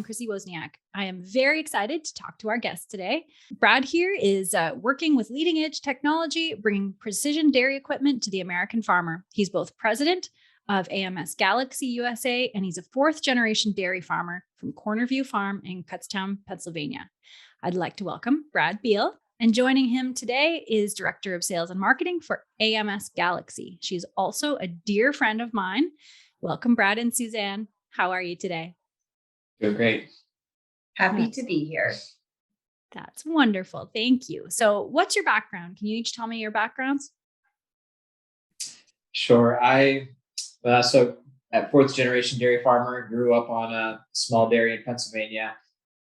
Chrissy Wozniak. I am very excited to talk to our guest today. Brad here is working with leading edge technology, bringing precision dairy equipment to the American farmer. He's both president of AMS Galaxy USA, and he's a fourth generation dairy farmer from Cornerview Farm in Kutztown, Pennsylvania. I'd like to welcome Brad Biehl. And joining him today is Director of Sales and Marketing for AMS Galaxy. She's also a dear friend of mine. Welcome, Brad and Suzanne. How are you today? Doing great. Happy to be here. That's wonderful. Thank you. So what's your background? Can you each tell me your backgrounds? Sure. So at fourth generation dairy farmer, grew up on a small dairy in Pennsylvania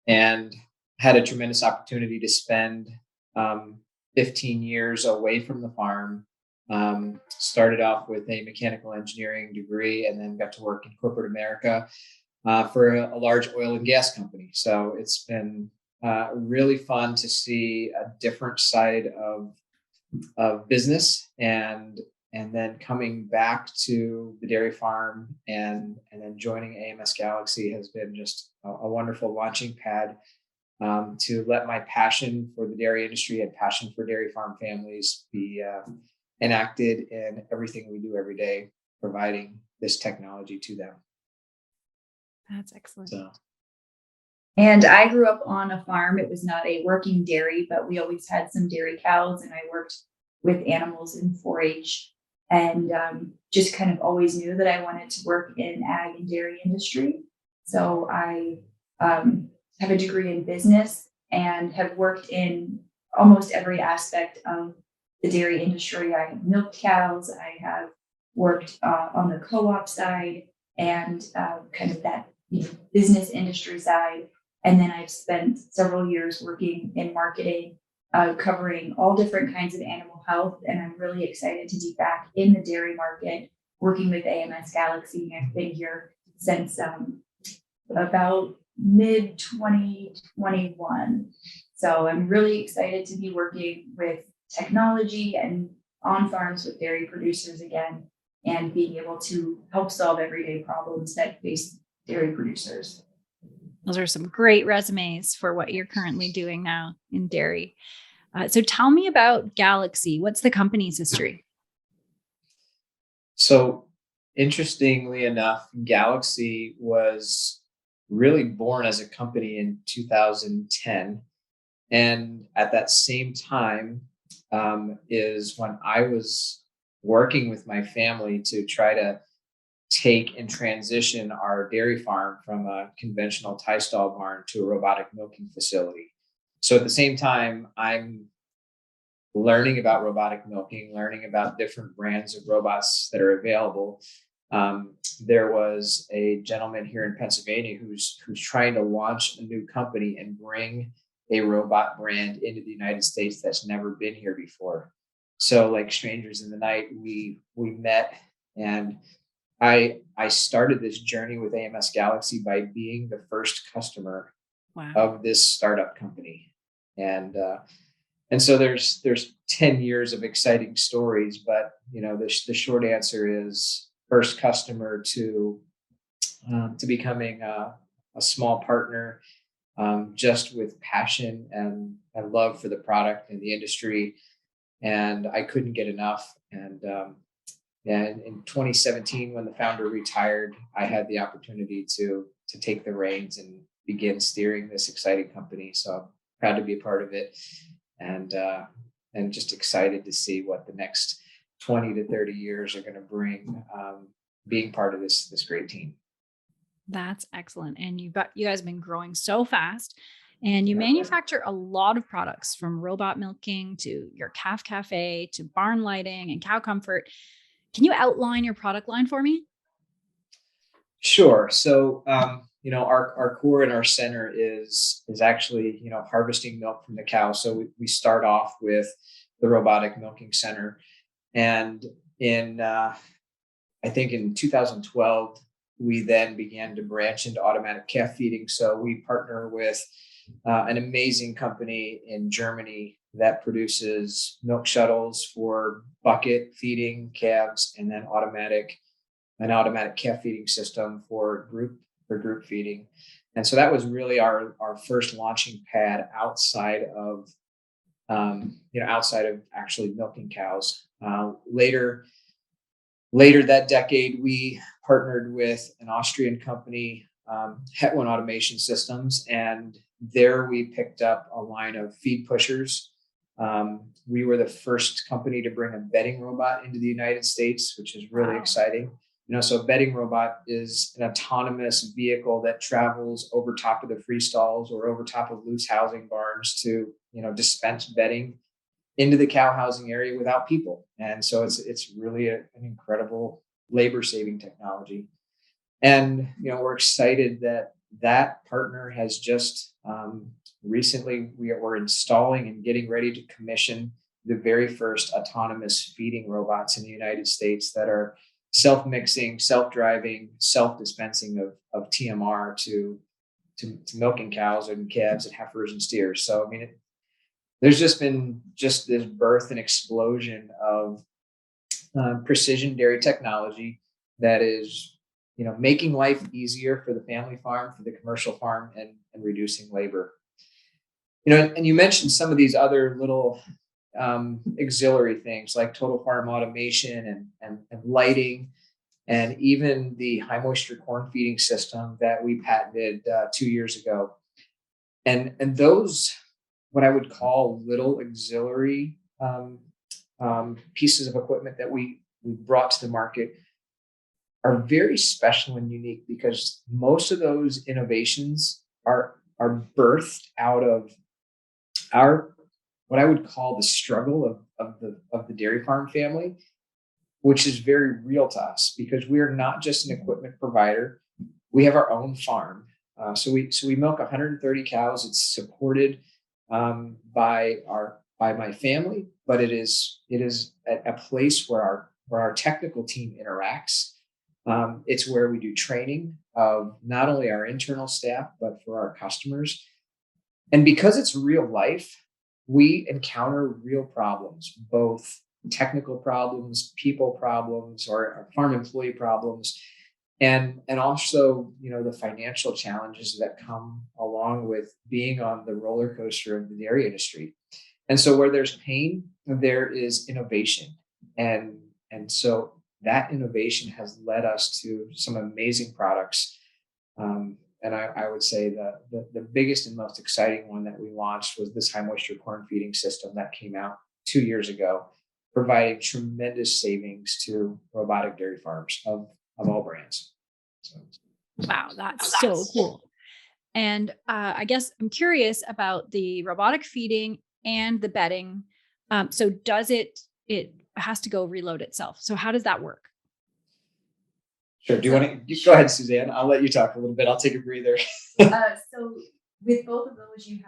and had a tremendous opportunity to spend 15 years away from the farm. Started off with a mechanical engineering degree and then got to work in corporate America for a large oil and gas company. So it's been really fun to see a different side of business and then coming back to the dairy farm and then joining AMS Galaxy has been just a wonderful launching pad to let my passion for the dairy industry and passion for dairy farm families be enacted in everything we do every day, providing this technology to them. That's excellent. And I grew up on a farm. It was not a working dairy, but we always had some dairy cows, and I worked with animals in 4-H and just kind of always knew that I wanted to work in ag and dairy industry. So I have a degree in business and have worked in almost every aspect of the dairy industry. I have milked cows. I have worked on the co-op side and kind of that business industry side. And then I've spent several years working in marketing, covering all different kinds of animal health. And I'm really excited to be back in the dairy market, working with AMS Galaxy. I've been here since about mid-2021. So I'm really excited to be working with technology and on farms with dairy producers again, and being able to help solve everyday problems that face dairy producers. Those are some great resumes for what you're currently doing now in dairy. So tell me about Galaxy. What's the company's history? So interestingly enough, Galaxy was really born as a company in 2010. And at that same time is when I was working with my family to try to take and transition our dairy farm from a conventional tie stall barn to a robotic milking facility. So at the same time, I'm learning about robotic milking, learning about different brands of robots that are available. There was a gentleman here in Pennsylvania who's trying to launch a new company and bring a robot brand into the United States that's never been here before. So like strangers in the night, we met, and I started this journey with AMS Galaxy by being the first customer of this startup company. And so there's 10 years of exciting stories, but the short answer is first customer to becoming a small partner, just with passion and love for the product and the industry. And I couldn't get enough. And in 2017, when the founder retired, I had the opportunity to take the reins and begin steering this exciting company. So I'm proud to be a part of it, and just excited to see what the next 20 to 30 years are going to bring, being part of this great team. That's excellent. And you guys have been growing so fast, and you manufacture a lot of products, from robot milking to your calf cafe to barn lighting and cow comfort. Can you outline your product line for me? Sure. So, our core and our center is actually, harvesting milk from the cow. So we start off with the robotic milking center. And I think in 2012, we then began to branch into automatic calf feeding. So we partner with an amazing company in Germany that produces milk shuttles for bucket feeding calves, and then an automatic calf feeding system for group feeding. And so that was really our first launching pad outside of outside of actually milking cows. Later that decade, we partnered with an Austrian company, Hetwin Automation Systems, and there we picked up a line of feed pushers. We were the first company to bring a bedding robot into the United States, which is really exciting. So a bedding robot is an autonomous vehicle that travels over top of the free stalls or over top of loose housing barns to, dispense bedding into the cow housing area without people. And so it's really an incredible labor saving technology. And, we're excited that partner has just recently, we're installing and getting ready to commission the very first autonomous feeding robots in the United States that are self-mixing, self-driving, self-dispensing of TMR to milking cows and calves and heifers and steers. So, there's just been this birth and explosion of precision dairy technology that is, making life easier for the family farm, for the commercial farm, and reducing labor. And you mentioned some of these other little auxiliary things like total farm automation and lighting, and even the high moisture corn feeding system that we patented 2 years ago. And those, what I would call little auxiliary pieces of equipment that we brought to the market are very special and unique because most of those innovations are birthed out of what I would call the struggle of the dairy farm family, which is very real to us because we are not just an equipment provider. We have our own farm. So we milk 130 cows. It's supported by my family, but it is a place where our technical team interacts. It's where we do training of not only our internal staff, but for our customers. And because it's real life, we encounter real problems, both technical problems, people problems, or farm employee problems, and also, the financial challenges that come along with being on the roller coaster of the dairy industry. And so where there's pain, there is innovation. And so that innovation has led us to some amazing products. And I would say the biggest and most exciting one that we launched was this high moisture corn feeding system that came out 2 years ago, providing tremendous savings to robotic dairy farms of all brands. So. Wow, that's so cool. And I guess I'm curious about the robotic feeding and the bedding. So does it has to go reload itself. So how does that work? Sure. Do you want to go ahead, Suzanne? I'll let you talk a little bit. I'll take a breather. So with both of those, you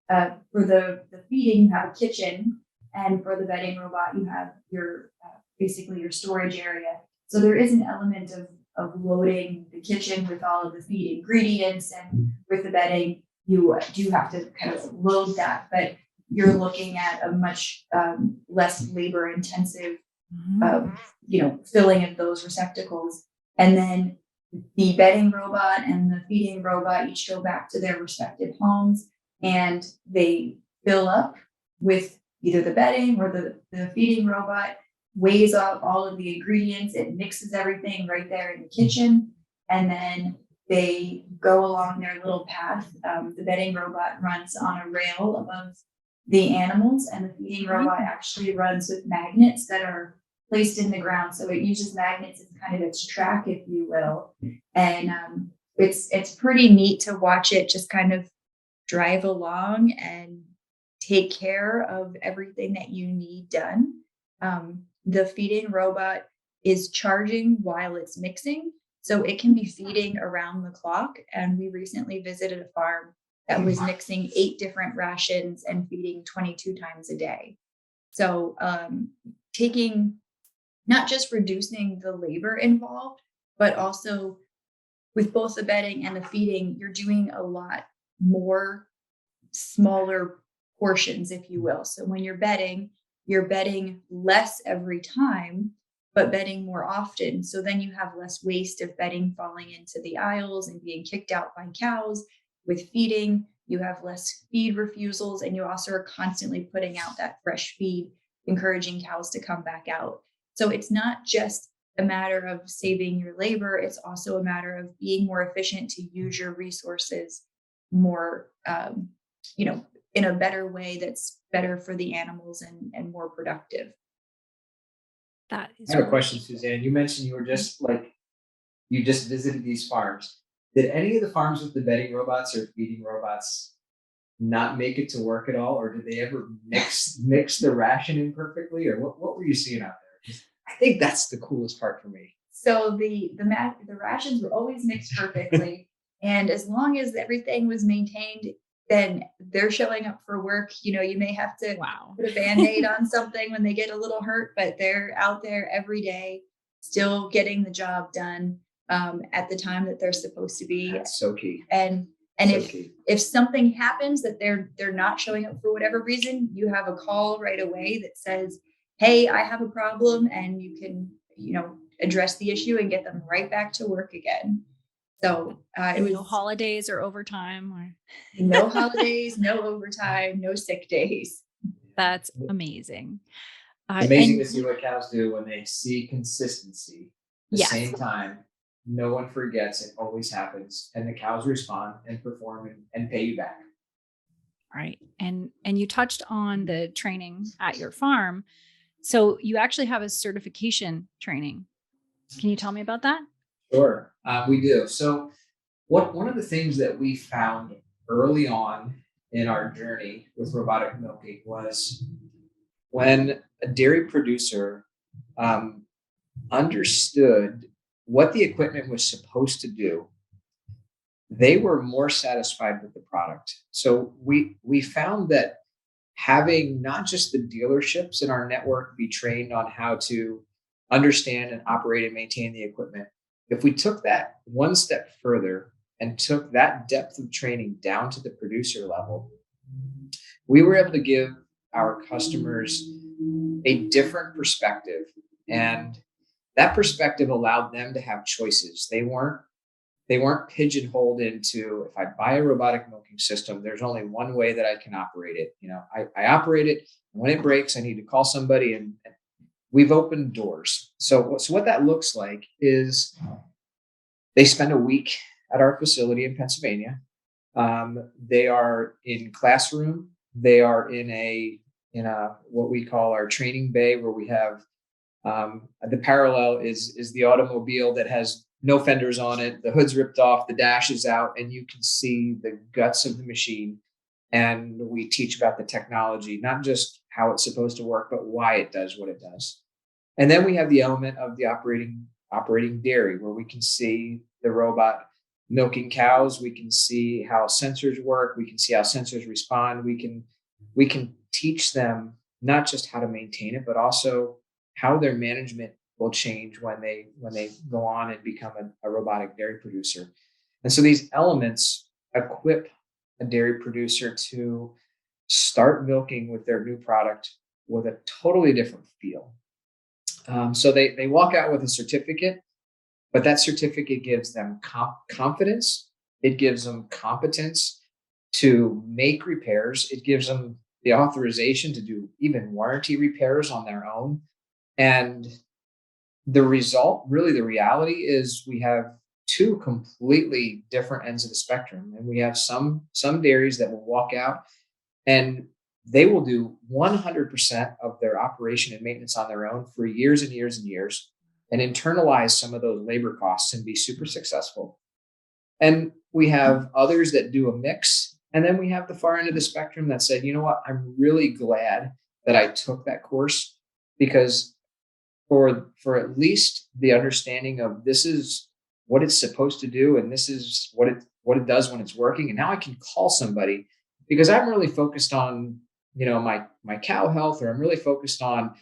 have for the feeding, you have a kitchen, and for the bedding robot, you have your basically your storage area. So there is an element of loading the kitchen with all of the feed ingredients, and with the bedding, you do have to kind of load that, but you're looking at a much less labor intensive, filling of those receptacles. And then the bedding robot and the feeding robot each go back to their respective homes, and they fill up with either the bedding or the feeding robot weighs out all of the ingredients. It mixes everything right there in the kitchen. And then they go along their little path. The bedding robot runs on a rail above the animals, and the feeding robot actually runs with magnets that are placed in the ground. So it uses magnets as kind of its track, if you will. And it's pretty neat to watch it just kind of drive along and take care of everything that you need done. The feeding robot is charging while it's mixing, so it can be feeding around the clock. And we recently visited a farm that was mixing 8 different rations and feeding 22 times a day. So taking, not just reducing the labor involved, but also with both the bedding and the feeding, you're doing a lot more smaller portions, if you will. So when you're bedding less every time, but bedding more often. So then you have less waste of bedding falling into the aisles and being kicked out by cows. With feeding, you have less feed refusals, and you also are constantly putting out that fresh feed, encouraging cows to come back out. So it's not just a matter of saving your labor, it's also a matter of being more efficient to use your resources more, in a better way that's better for the animals and more productive. That is I have a really question, Suzanne. You mentioned you were just like you just visited these farms. Did any of the farms with the bedding robots or feeding robots not make it to work at all, or did they ever mix the ration in perfectly, or what were you seeing out there? 'Cause I think that's the coolest part for me. So the rations were always mixed perfectly, and as long as everything was maintained, then they're showing up for work. You may have to wow. put a band-aid on something when they get a little hurt, but they're out there every day, still getting the job done at the time that they're supposed to be. That's so key. And So if key. if something happens that they're not showing up for whatever reason, you have a call right away that says, "Hey, I have a problem," and you can address the issue and get them right back to work again. So it And no was holidays or overtime or no holidays, no overtime, no sick days. that's amazing. It's amazing And to see what cows do when they see consistency. The yes, same time, no one forgets. It always happens, and the cows respond and perform and pay you back. right. And you touched on the training at your farm. So you actually have a certification training. Can you tell me about that? Sure, we do. So, one of the things that we found early on in our journey with robotic milking was when a dairy producer um, understood what the equipment was supposed to do, they were more satisfied with the product. So we found that having not just the dealerships in our network be trained on how to understand and operate and maintain the equipment, if we took that one step further and took that depth of training down to the producer level, we were able to give our customers a different perspective. And that perspective allowed them to have choices. They weren't pigeonholed into, if I buy a robotic milking system, there's only one way that I can operate it. I operate it. And when it breaks, I need to call somebody, and we've opened doors. So what that looks like is they spend a week at our facility in Pennsylvania. They are in classroom. They are in a what we call our training bay, where we have the parallel is the automobile that has no fenders on it. The hood's ripped off, the dash is out, and you can see the guts of the machine. And we teach about the technology, not just how it's supposed to work, but why it does what it does. And then we have the element of the operating dairy, where we can see the robot milking cows. We can see how sensors work. We can see how sensors respond. We can teach them not just how to maintain it, but also how their management will change when they go on and become a robotic dairy producer. And so these elements equip a dairy producer to start milking with their new product with a totally different feel. So they walk out with a certificate, but that certificate gives them confidence. It gives them competence to make repairs. It gives them the authorization to do even warranty repairs on their own. And the result, really, the reality is we have two completely different ends of the spectrum. And we have some dairies that will walk out and they will do 100% of their operation and maintenance on their own for years and years and years, and internalize some of those labor costs and be super successful. And we have others that do a mix. And then we have the far end of the spectrum that said, you know what, I'm really glad that I took that course, because for at least the understanding of this is what it's supposed to do, and this is what it does when it's working. And now I can call somebody because I'm really focused on, my cow health, or I'm really focused on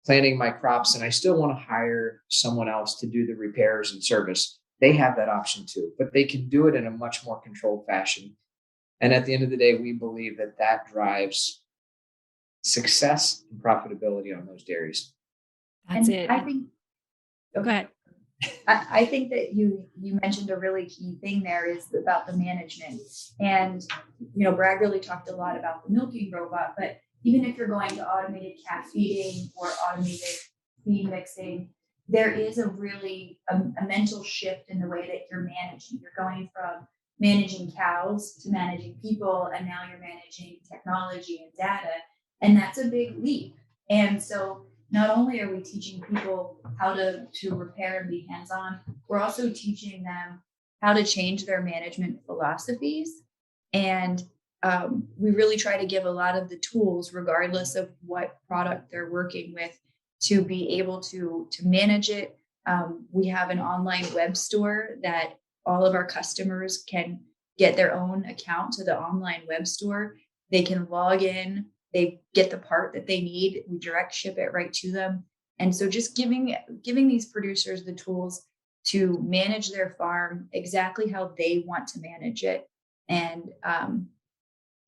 planting my crops, and I still want to hire someone else to do the repairs and service. They have that option too, but they can do it in a much more controlled fashion. And at the end of the day, we believe that that drives success and profitability on those dairies. That's And it. I think Go ahead. I think that you mentioned a really key thing there is about the management. And, Brad really talked a lot about the milking robot, but even if you're going to automated cat feeding or automated feed mixing, there is a really a mental shift in the way that you're managing. You're going from managing cows to managing people, and now you're managing technology and data. And that's a big leap. And so not only are we teaching people how to repair and be hands-on, we're also teaching them how to change their management philosophies. And we really try to give a lot of the tools, regardless of what product they're working with, to be able to manage it. We have an online web store that all of our customers can get their own account to the online web store. They can log in. They get the part that they need. We direct ship it right to them. And so just giving these producers the tools to manage their farm exactly how they want to manage it, and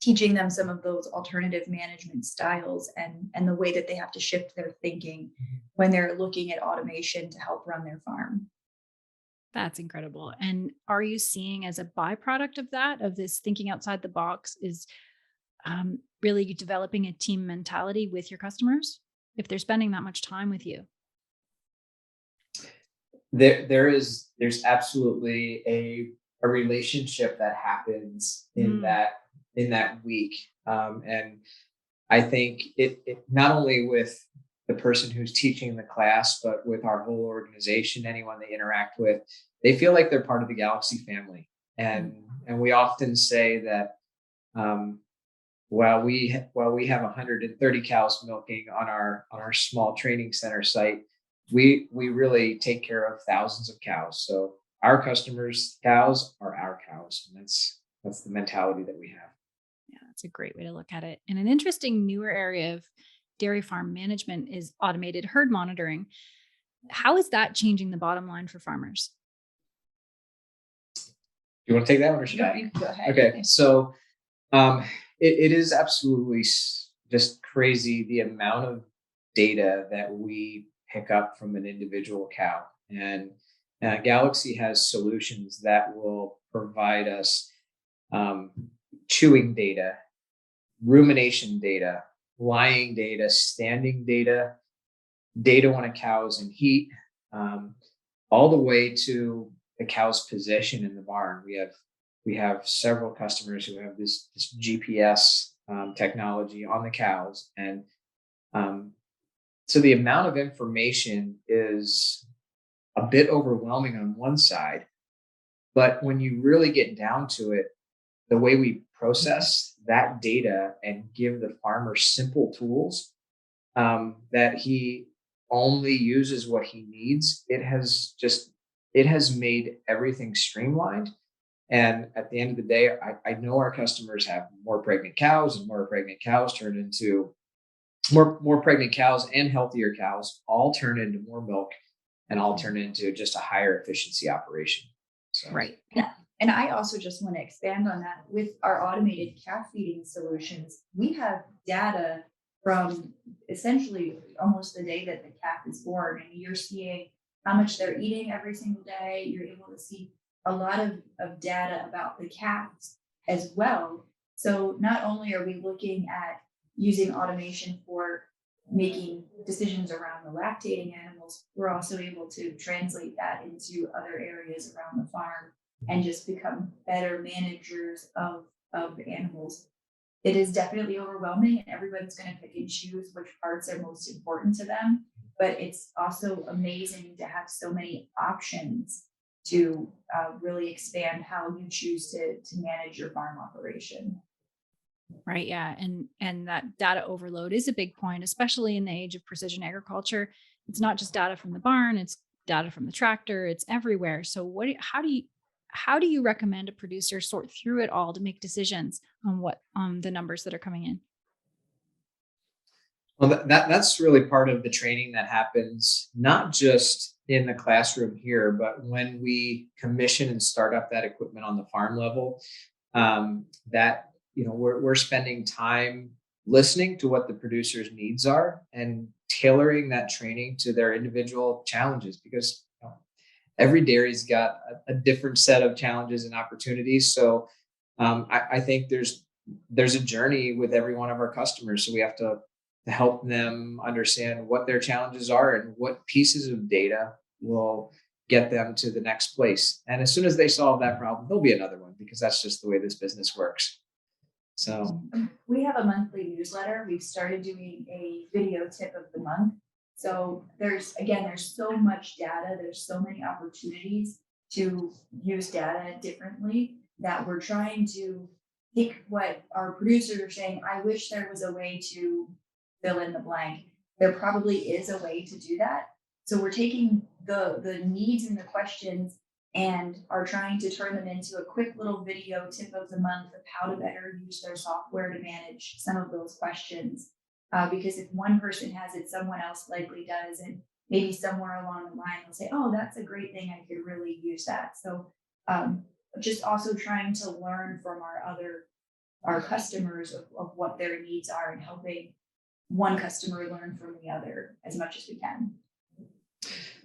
teaching them some of those alternative management styles and the way that they have to shift their thinking when they're looking at automation to help run their farm. That's incredible. And are you seeing as a byproduct of that, of this thinking outside the box, is really developing a team mentality with your customers if they're spending that much time with you? There's absolutely a relationship that happens in that week. And I think it not only with the person who's teaching the class, but with our whole organization, anyone they interact with, they feel like they're part of the Galaxy family. And we often say that while we have 130 cows milking on our small training center site, we really take care of thousands of cows. So our customers' cows are our cows, and that's the mentality that we have. Yeah, that's a great way to look at it. And an interesting newer area of dairy farm management is automated herd monitoring. How is that changing the bottom line for farmers? You want to take that one, or should I? You go ahead. Okay, so it is absolutely just crazy the amount of data that we pick up from an individual cow. And Galaxy has solutions that will provide us chewing data, rumination data, lying data, standing data, data when a cow is in heat, all the way to the cow's position in the barn. We have several customers who have this GPS technology on the cows, and so the amount of information is a bit overwhelming on one side, but when you really get down to it, the way we process that data and give the farmer simple tools that he only uses what he needs, it has made everything streamlined. And at the end of the day, I know our customers have more pregnant cows, and more pregnant cows turn into more pregnant cows, and healthier cows all turn into more milk, and all turn into just a higher efficiency operation. So. Right. Yeah. And I also just want to expand on that. With our automated calf feeding solutions, we have data from essentially almost the day that the calf is born, and you're seeing how much they're eating every single day. You're able to see a lot of data about the calves as well. So not only are we looking at using automation for making decisions around the lactating animals, we're also able to translate that into other areas around the farm and just become better managers of animals. It is definitely overwhelming, and everybody's going to pick and choose which parts are most important to them. But it's also amazing to have so many options to really expand how you choose to manage your farm operation. Right. Yeah. And that data overload is a big point, especially in the age of precision agriculture. It's not just data from the barn, it's data from the tractor, it's everywhere. So how do you recommend a producer sort through it all to make decisions on the numbers that are coming in? Well, that's really part of the training that happens, not just in the classroom here, but when we commission and start up that equipment on the farm level. That we're spending time listening to what the producer's needs are and tailoring that training to their individual challenges, because every dairy's got a different set of challenges and opportunities. So I think there's a journey with every one of our customers. So we have to help them understand what their challenges are and what pieces of data will get them to the next place. And as soon as they solve that problem, there'll be another one, because that's just the way this business works. So we have a monthly newsletter. We've started doing a video tip of the month. So there's so much data. There's so many opportunities to use data differently that we're trying to take what our producers are saying. I wish there was a way to fill in the blank. There probably is a way to do that. So we're taking the needs and the questions and are trying to turn them into a quick little video tip of the month of how to better use their software to manage some of those questions. Because if one person has it, someone else likely does. And maybe somewhere along the line, they'll say, oh, that's a great thing. I could really use that. So just also trying to learn from our customers of what their needs are, and helping one customer learn from the other as much as we can.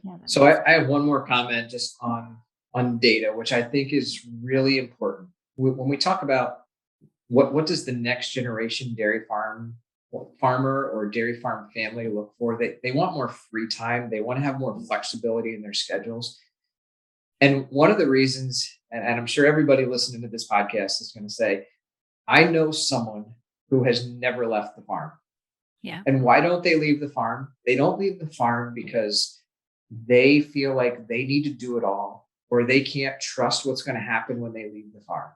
Yeah, so I have one more comment just on data, which I think is really important. When we talk about what does the next generation dairy farmer or dairy farm family look for, they want more free time. They want to have more flexibility in their schedules. And one of the reasons, and I'm sure everybody listening to this podcast is going to say, I know someone who has never left the farm. Yeah. And why don't they leave the farm? They don't leave the farm because they feel like they need to do it all, or they can't trust what's going to happen when they leave the farm.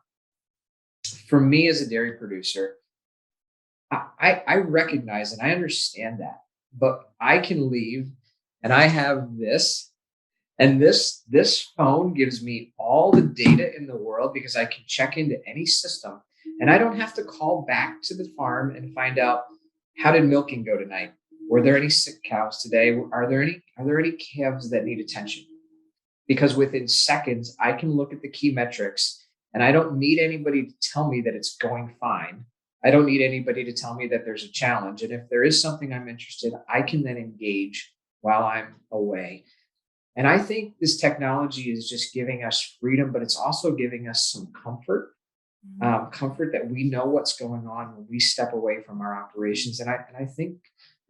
For me as a dairy producer, I recognize and I understand that, but I can leave and I have this, and this phone gives me all the data in the world, because I can check into any system and I don't have to call back to the farm and find out, how did milking go tonight? Were there any sick cows today? Are there any calves that need attention? Because within seconds, I can look at the key metrics, and I don't need anybody to tell me that it's going fine. I don't need anybody to tell me that there's a challenge. And if there is something I'm interested in, I can then engage while I'm away. And I think this technology is just giving us freedom, but it's also giving us some comfort. Comfort that we know what's going on when we step away from our operations. And I think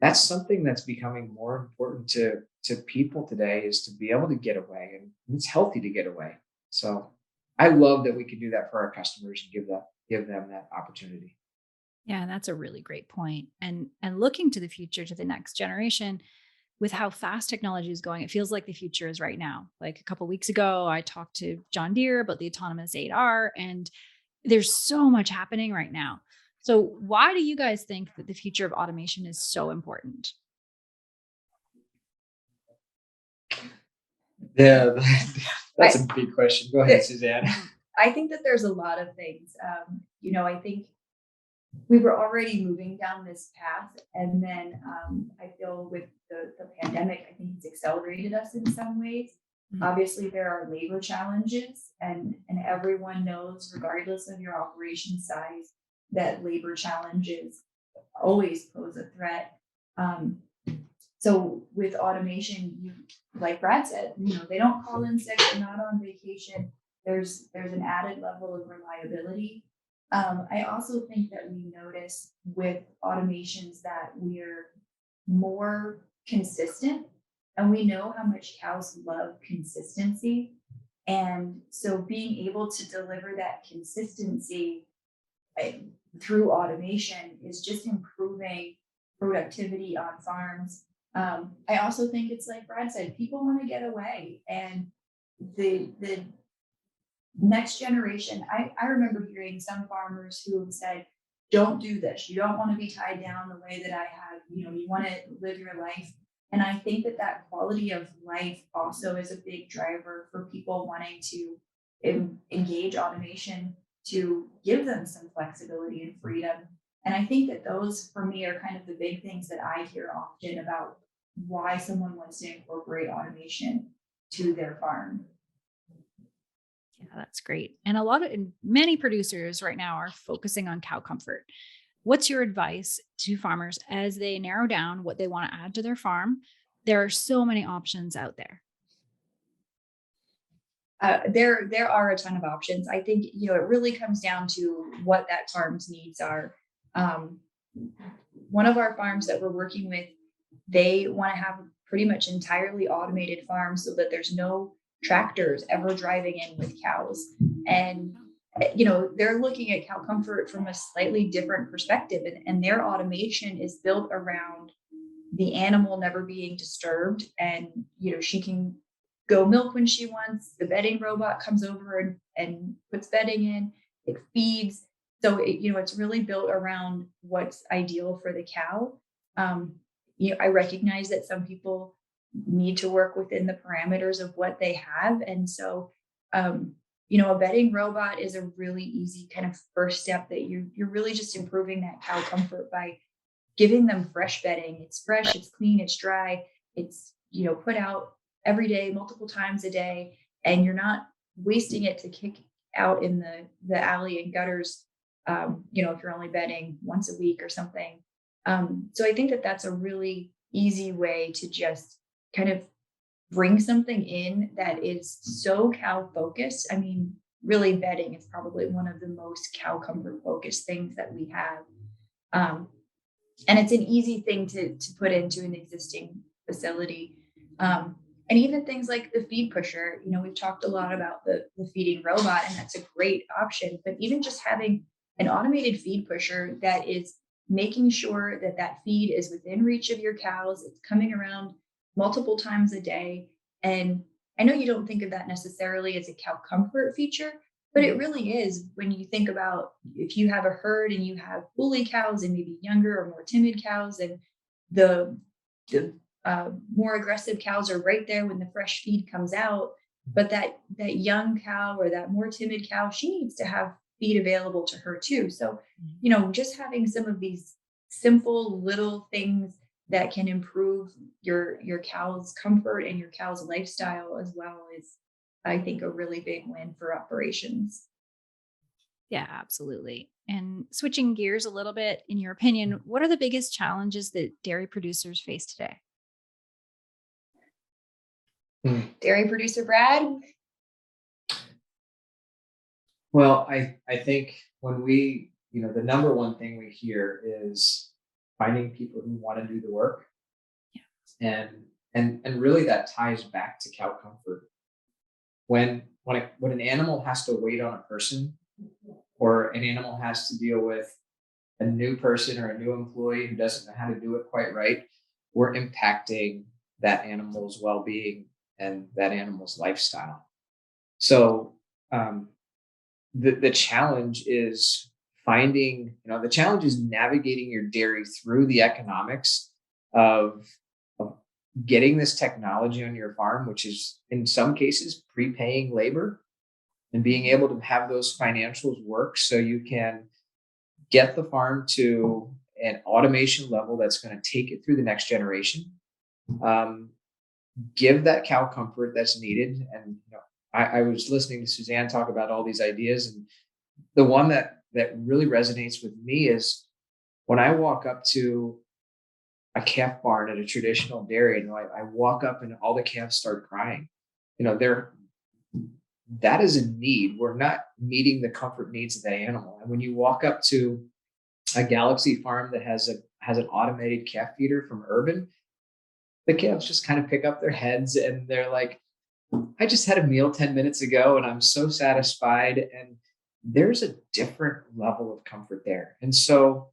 that's something that's becoming more important to people today, is to be able to get away, and it's healthy to get away. So I love that we can do that for our customers and give them that opportunity. Yeah, that's a really great point. And looking to the future, to the next generation, with how fast technology is going, it feels like the future is right now. Like a couple of weeks ago, I talked to John Deere about the autonomous 8R, and there's so much happening right now. So why do you guys think that the future of automation is so important? Yeah, that's a big question. Go ahead, Suzanne. I think that there's a lot of things. I think we were already moving down this path, and then I feel with the pandemic, I think it's accelerated us in some ways. Obviously, there are labor challenges, and everyone knows, regardless of your operation size, that labor challenges always pose a threat. So with automation, like Brad said, they don't call in sick, they're not on vacation. There's an added level of reliability. I also think that we notice with automations that we're more consistent. And we know how much cows love consistency. And so being able to deliver that consistency through automation is just improving productivity on farms. I also think it's like Brad said, people want to get away. And the next generation, I remember hearing some farmers who have said, don't do this. You don't want to be tied down the way that I have. You want to live your life. And I think that quality of life also is a big driver for people wanting to engage automation, to give them some flexibility and freedom. And I think that those, for me, are kind of the big things that I hear often about why someone wants to incorporate automation to their farm. Yeah, that's great. And many producers right now are focusing on cow comfort. What's your advice to farmers as they narrow down what they want to add to their farm? There are so many options out there. There are a ton of options. I think, it really comes down to what that farm's needs are. Um, One of our farms that we're working with, they want to have pretty much entirely automated farm so that there's no tractors ever driving in with cows. And they're looking at cow comfort from a slightly different perspective, and their automation is built around the animal never being disturbed, and she can go milk when she wants. The bedding robot comes over and puts bedding in, it feeds. So it's really built around what's ideal for the cow. um, I recognize that some people need to work within the parameters of what they have, and so a bedding robot is a really easy kind of first step, that you're really just improving that cow comfort by giving them fresh bedding. It's fresh, it's clean, it's dry, it's put out every day, multiple times a day, and you're not wasting it to kick out in the alley and gutters. If you're only bedding once a week or something. So I think that that's a really easy way to just kind of bring something in that is so cow focused. I mean, really, bedding is probably one of the most cow comfort focused things that we have. Um, and it's an easy thing to put into an existing facility. And even things like the feed pusher, we've talked a lot about the feeding robot, and that's a great option. But even just having an automated feed pusher that is making sure that that feed is within reach of your cows, it's coming around multiple times a day. And I know you don't think of that necessarily as a cow comfort feature, but it really is when you think about if you have a herd and you have woolly cows and maybe younger or more timid cows, and the more aggressive cows are right there when the fresh feed comes out. But that young cow or that more timid cow, she needs to have feed available to her too. So, just having some of these simple little things that can improve your cow's comfort and your cow's lifestyle as well is, I think, a really big win for operations. Yeah, absolutely. And switching gears a little bit, in your opinion, what are the biggest challenges that dairy producers face today? Dairy producer Brad? Well, I think when the number one thing we hear is finding people who want to do the work. Yeah. And really that ties back to cow comfort. When an animal has to wait on a person, or an animal has to deal with a new person or a new employee who doesn't know how to do it quite right, we're impacting that animal's well-being and that animal's lifestyle. So the challenge is the challenge is navigating your dairy through the economics of getting this technology on your farm, which is in some cases prepaying labor, and being able to have those financials work so you can get the farm to an automation level that's going to take it through the next generation. Give that cow comfort that's needed. And I was listening to Suzanne talk about all these ideas, and the one that really resonates with me is when I walk up to a calf barn at a traditional dairy, and I walk up and all the calves start crying. That is a need. We're not meeting the comfort needs of that animal. And when you walk up to a Galaxy farm that has an automated calf feeder from Urban, the calves just kind of pick up their heads and they're like, I just had a meal 10 minutes ago and I'm so satisfied. And there's a different level of comfort there. And so,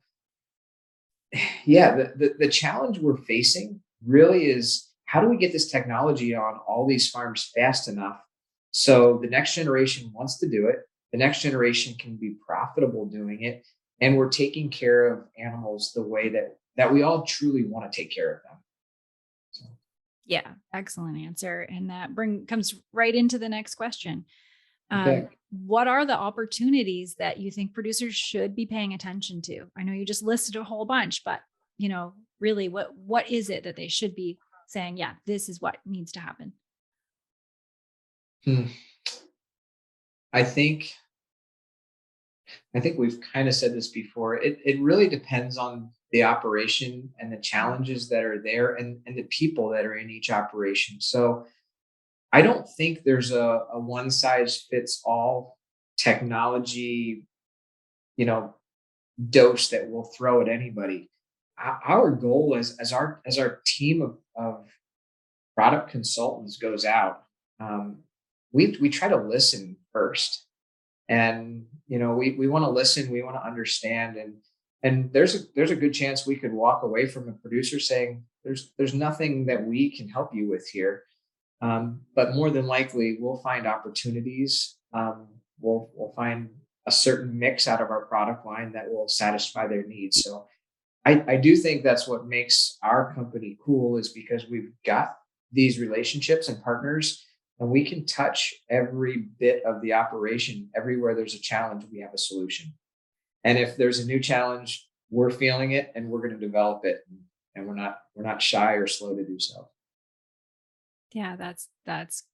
yeah, the challenge we're facing really is, how do we get this technology on all these farms fast enough so the next generation wants to do it, the next generation can be profitable doing it, and we're taking care of animals the way that we all truly want to take care of them. So. Yeah, excellent answer. And that comes right into the next question. Okay. What are the opportunities that you think producers should be paying attention to? I know you just listed a whole bunch, but really, what is it that they should be saying? Yeah, this is what needs to happen. I think we've kind of said this before. It really depends on the operation and the challenges that are there, and the people that are in each operation. So I don't think there's a one size fits all technology, you know, dose that we'll throw at anybody. Our goal is as our team of product consultants goes out, um, we try to listen first, and we want to listen, we want to understand, and there's a good chance we could walk away from a producer saying there's nothing that we can help you with here. But more than likely, we'll find opportunities. We'll find a certain mix out of our product line that will satisfy their needs. So I do think that's what makes our company cool, is because we've got these relationships and partners, and we can touch every bit of the operation. Everywhere there's a challenge, we have a solution. And if there's a new challenge, we're feeling it and we're going to develop it. And we're not shy or slow to do so. Yeah, that's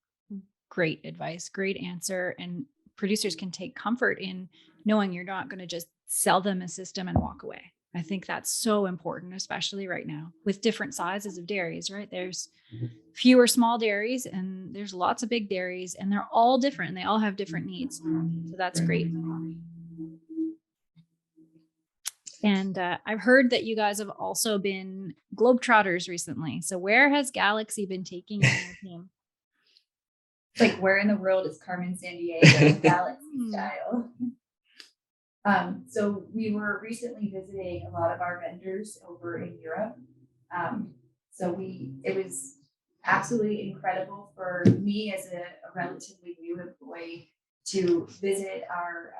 great advice, great answer. And producers can take comfort in knowing you're not going to just sell them a system and walk away. I think that's so important, especially right now with different sizes of dairies, right? There's fewer small dairies and there's lots of big dairies, and they're all different and they all have different needs. So that's great. And I've heard that you guys have also been globetrotters recently. So where has Galaxy been taking you and your team? Like, where in the world is Carmen Sandiego Galaxy style? So we were recently visiting a lot of our vendors over in Europe. It was absolutely incredible for me as a relatively new employee to visit our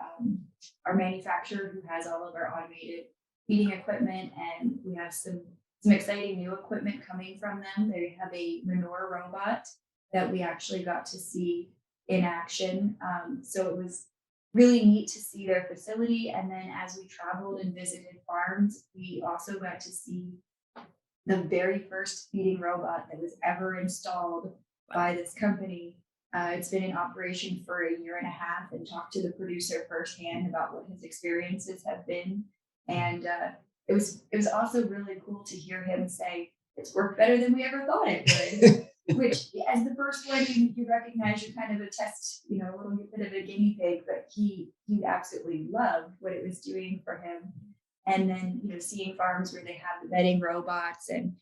manufacturer who has all of our automated feeding equipment, and we have some exciting new equipment coming from them. They have a manure robot that we actually got to see in action. So it was really neat to see their facility. And then as we traveled and visited farms, we also got to see the very first feeding robot that was ever installed by this company. It's been in operation for a year and a half, and talked to the producer firsthand about what his experiences have been. And it was also really cool to hear him say, it's worked better than we ever thought it would. Which, as the first one, you recognize you're kind of a test, a little bit of a guinea pig, but he absolutely loved what it was doing for him. And then, seeing farms where they have the bedding robots, and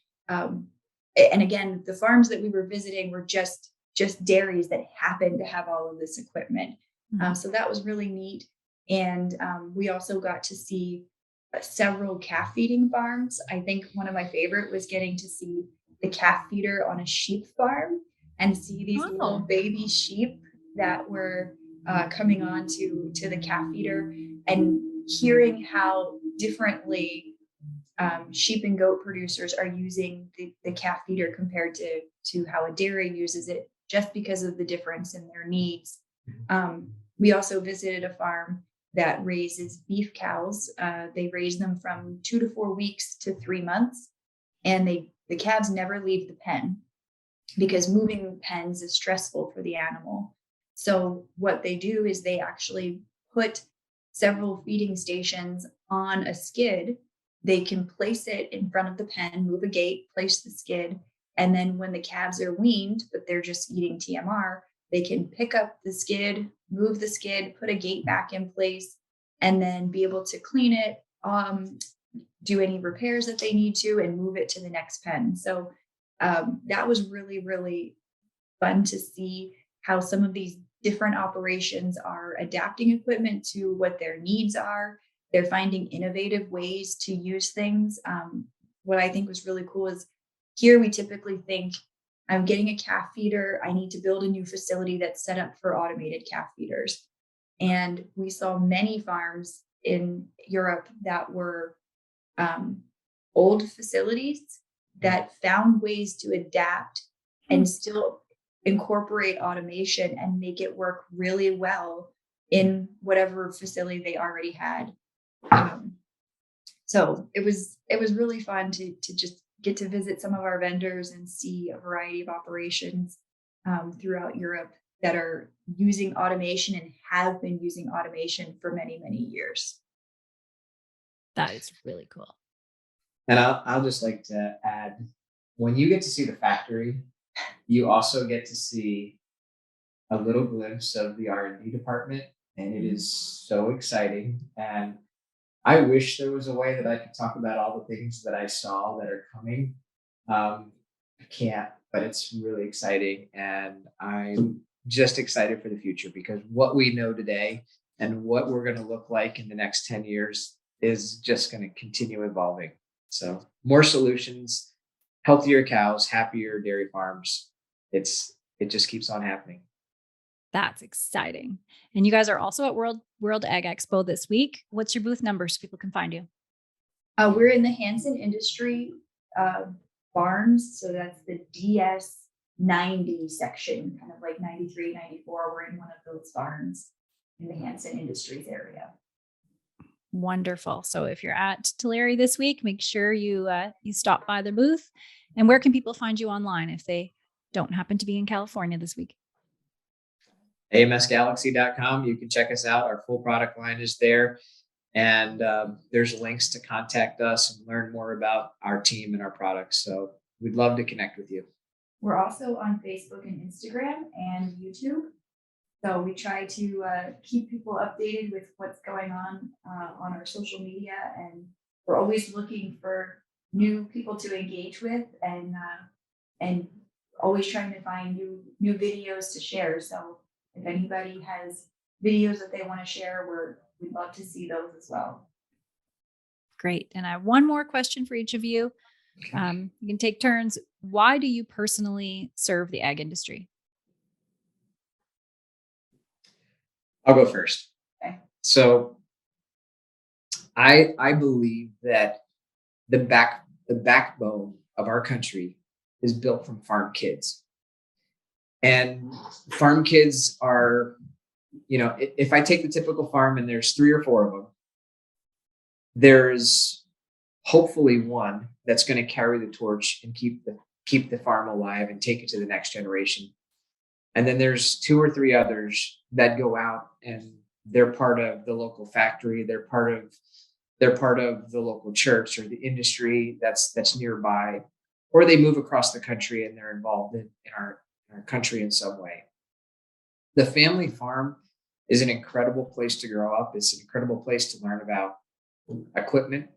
again, the farms that we were visiting were just dairies that happened to have all of this equipment. So that was really neat. And we also got to see several calf feeding farms. I think one of my favorite was getting to see the calf feeder on a sheep farm and see these little baby sheep that were coming on to the calf feeder, and hearing how differently sheep and goat producers are using the calf feeder compared to how a dairy uses it, just because of the difference in their needs. We also visited a farm that raises beef cows. They raise them from 2 to 4 weeks to 3 months, and the calves never leave the pen because moving pens is stressful for the animal. So what they do is they actually put several feeding stations on a skid. They can place it in front of the pen, move a gate, place the skid, and then when the calves are weaned, but they're just eating TMR, they can pick up the skid, move the skid, put a gate back in place, and then be able to clean it, do any repairs that they need to, and move it to the next pen. So that was really, really fun to see how some of these different operations are adapting equipment to what their needs are. They're finding innovative ways to use things. What I think was really cool is here we typically think, I'm getting a calf feeder, I need to build a new facility that's set up for automated calf feeders. And we saw many farms in Europe that were old facilities that found ways to adapt and still incorporate automation and make it work really well in whatever facility they already had. So it was really fun to just get to visit some of our vendors and see a variety of operations throughout Europe that are using automation and have been using automation for many, many years. That is really cool. And I'll just like to add, when you get to see the factory, you also get to see a little glimpse of the R&D department, and it is so exciting. And I wish there was a way that I could talk about all the things that I saw that are coming. I can't, but it's really exciting. And I'm just excited for the future, because what we know today and what we're going to look like in the next 10 years is just going to continue evolving. So more solutions, healthier cows, happier dairy farms. It just keeps on happening. That's exciting. And you guys are also at World Ag Expo this week. What's your booth number so people can find you? We're in the Hansen Industry barns. So that's the DS90 section, kind of like 93, 94. We're in one of those barns in the Hansen Industries area. Wonderful. So if you're at Tulare this week, make sure you stop by the booth. And where can people find you online if they don't happen to be in California this week? AMSGalaxy.com. You can check us out. Our full product line is there. And there's links to contact us and learn more about our team and our products. So we'd love to connect with you. We're also on Facebook and Instagram and YouTube. So we try to keep people updated with what's going on our social media. And we're always looking for new people to engage with, and always trying to find new videos to share. So if anybody has videos that they want to share, we'd love to see those as well. Great. And I have one more question for each of you. You can take turns. Why do you personally serve the ag industry? I'll go first. Okay. So I believe that the backbone of our country is built from farm kids. And farm kids are, if I take the typical farm and there's 3 or 4 of them, there's hopefully one that's going to carry the torch and keep the farm alive and take it to the next generation. And then there's 2 or 3 others that go out and they're part of the local factory. They're part of the local church or the industry that's nearby, or they move across the country and they're involved in our country in some way. The family farm is an incredible place to grow up. It's an incredible place to learn about equipment.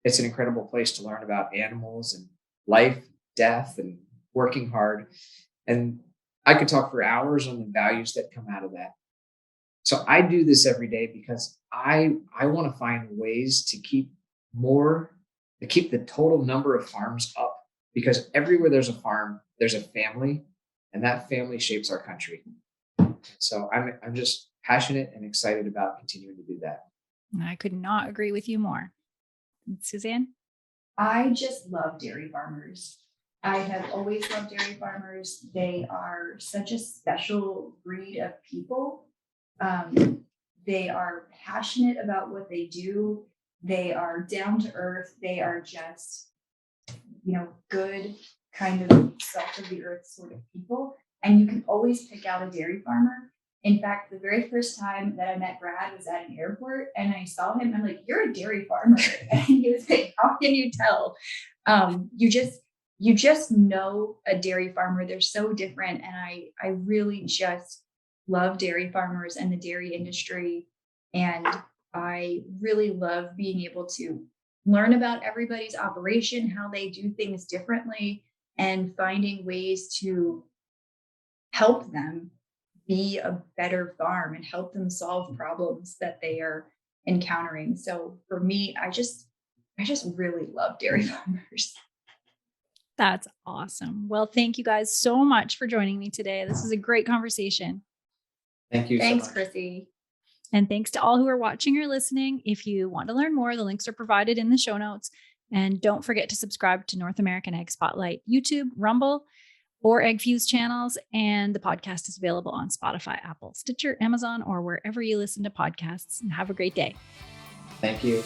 It's an incredible place to learn about animals and life, death, and working hard. And I could talk for hours on the values that come out of that. So I do this every day because I want to find ways to keep the total number of farms up, because everywhere there's a farm, there's a family, and that family shapes our country. So I'm just passionate and excited about continuing to do that. I could not agree with you more. Suzanne? I just love dairy farmers. I have always loved dairy farmers. They are such a special breed of people. They are passionate about what they do. They are down to earth. They are just, good kind of salt of the earth sort of people. And you can always pick out a dairy farmer. In fact, the very first time that I met Brad was at an airport, and I saw him. I'm like, "You're a dairy farmer," and he was like, "How can you tell?" You just know a dairy farmer. They're so different, and I really just love dairy farmers and the dairy industry, and I really love being able to learn about everybody's operation, how they do things differently, and finding ways to help them be a better farm and help them solve problems that they are encountering. So for me, I just really love dairy farmers. That's awesome. Well, thank you guys so much for joining me today. This is a great conversation. Thank you. Thanks, so much. Chrissy. And thanks to all who are watching or listening. If you want to learn more, the links are provided in the show notes. And don't forget to subscribe to North American Egg Spotlight, YouTube, Rumble, or Egg Fuse channels. And the podcast is available on Spotify, Apple, Stitcher, Amazon, or wherever you listen to podcasts. And have a great day. Thank you.